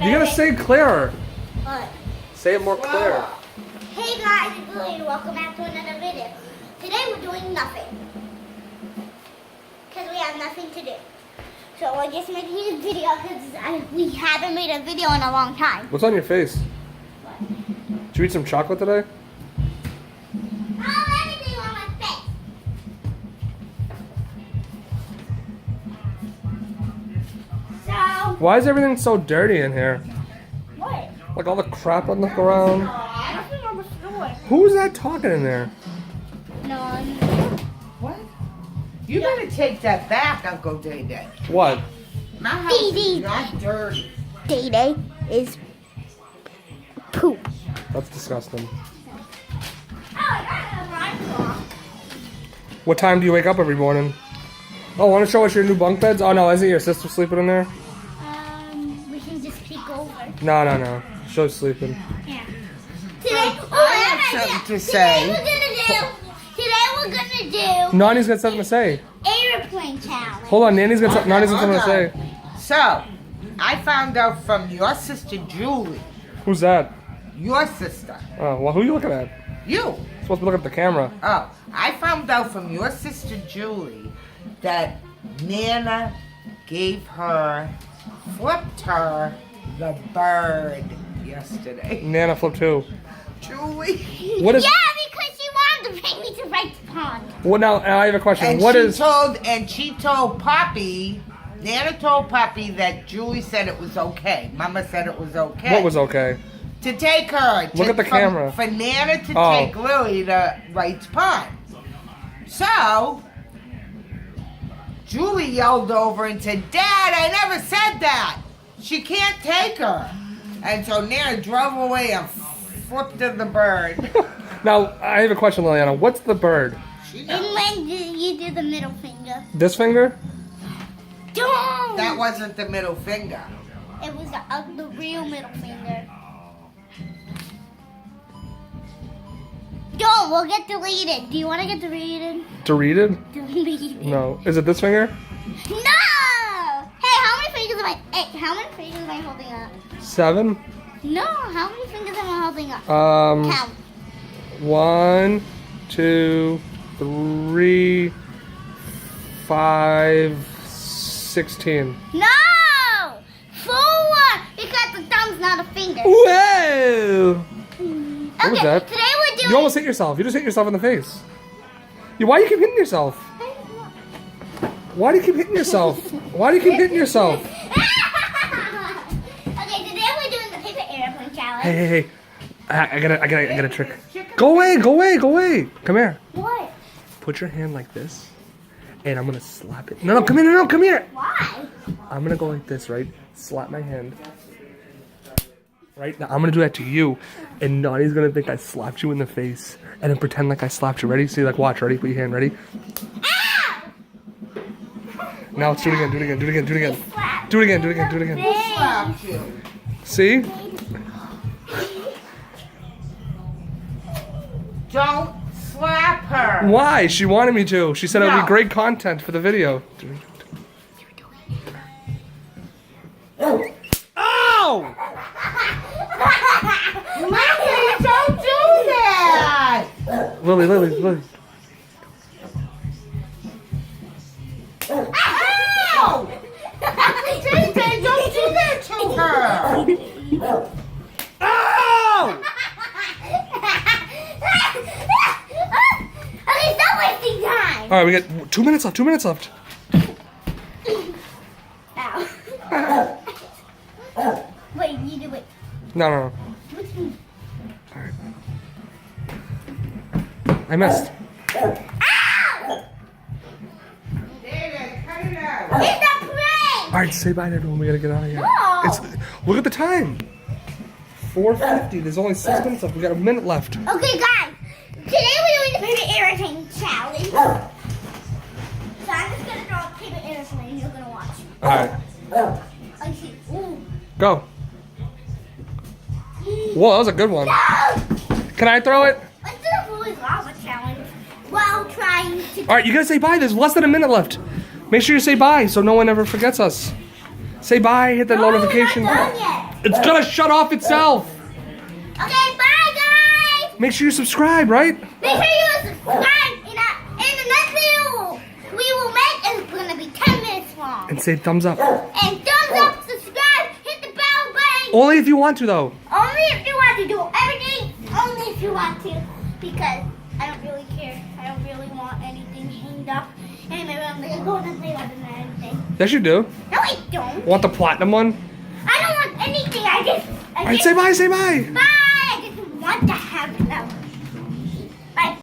You gotta say it clearer. What? Say it more clear. Hey guys, it's Lily and welcome back to another video. Today we're doing nothing. Because we have nothing to do. So we're just making a video because we haven't made a video in a long time. What's on your face? What? Did you eat some chocolate today? Oh, everything on my face. So, Why is everything so dirty in here? what? Like all the crap on the ground. Nothing on the floor. Who's that talking in there? No. What? You better take that back, Uncle Day Day. What? My house is Dee-Dee. not dirty. Day-Day is poop. That's disgusting. Oh, that's What time do you wake up every morning? Oh, want to show us your new bunk beds? Oh no, isn't your sister sleeping in there? we can just peek over. No. She's sleeping. Yeah. Today, I have something to say. Today we're gonna do Nani's got something to say. airplane challenge. Hold on, Nani's got something to say. So, I found out from your sister Julie. Who's that? Your sister. Oh, well, who are you looking at? You. Supposed to be looking at the camera. Oh, I found out from your sister Julie that Nana flipped her the bird yesterday. Nana flipped who? Julie. What is? Yeah, because she wanted to bring me to Wright's Pond. What now? I have a question. And What she is? told Poppy, Nana told Poppy that Julie said it was okay. Mama said it was okay. What was okay? To take her. Look at the camera. For Nana to Oh. take Lily to Wright's Pond. So, Julie yelled over and said, Dad, I never said that. She can't take her. And so Nana drove away and flipped her the bird. Now I have a question, Liliana. What's the bird? She And knows. when you do the middle finger. This finger? Don't! That wasn't the middle finger. It was the real middle finger. Don't, we'll get deleted. Do you want to get deleted? Deleted? Deleted. No. Is it this finger? No! Hey, how many fingers am I? Hey, how many fingers am I holding up? 7. No, how many fingers am I holding up? Count. 1, 2, 3, 5, 16. No! 4! Because the thumb's not a finger. Whoa! What was Okay, that? today we're doing. You almost hit yourself. You just hit yourself in the face. Why do you keep hitting yourself? Why do you keep hitting yourself? Why do you keep hitting yourself? Okay, today we're doing the paper airplane challenge. Hey. I got a trick. Go away. Come here. What? Put your hand like this, and I'm gonna slap it. No, come here. No, come here. Why? I'm gonna go like this, right? Slap my hand. Right now, I'm gonna do that to you, and Nani's gonna think I slapped you in the face, and then pretend like I slapped you. Ready? See, like, watch. Ready? Put your hand. Ready? Ow! Now let's do it again. Do it again. Slap. Do it again. Slapped you. See? Don't slap her. Why? She wanted me to. She said it would No. be great content for the video. Ow! Lily, don't do that. Lily. Ow! Tay, don't do that to her. Ow! Okay, stop wasting time. All right, we got 2 minutes left. Ow. Wait, you do it. No. All right. I missed. David, cut it out. It's a prank. All right, say bye to everyone. We gotta get out of here. No. Look at the time. 4:50. There's only 6 minutes left. We got a minute left. Okay, guys. Today we're doing the paper airplane challenge. So I'm just gonna draw a paper airplane and you're gonna watch. All right, I see. Ooh. go. Whoa, that was a good one. No! Can I throw it? Let's do the Bully's Lava challenge while trying to. All right, you gotta say bye. There's less than a minute left. Make sure you say bye so no one ever forgets us. Say bye. Hit the notification. We're not done yet. It's gonna shut off itself. Okay, bye guys. Make sure you subscribe, right? Make sure you subscribe. In the next video we will make is gonna be 10 minutes long. And say thumbs up. And thumbs up, subscribe, hit the bell button. Only if you want to, though. Only if you want to do everything. Only if you want to, because I don't really care. I don't really want anything hanged up. And maybe I'm gonna go to play other than anything. Yes, you do. No, I don't. Want the platinum one? I don't want anything. All right, say bye, say bye. Bye. I just want to have them. Bye.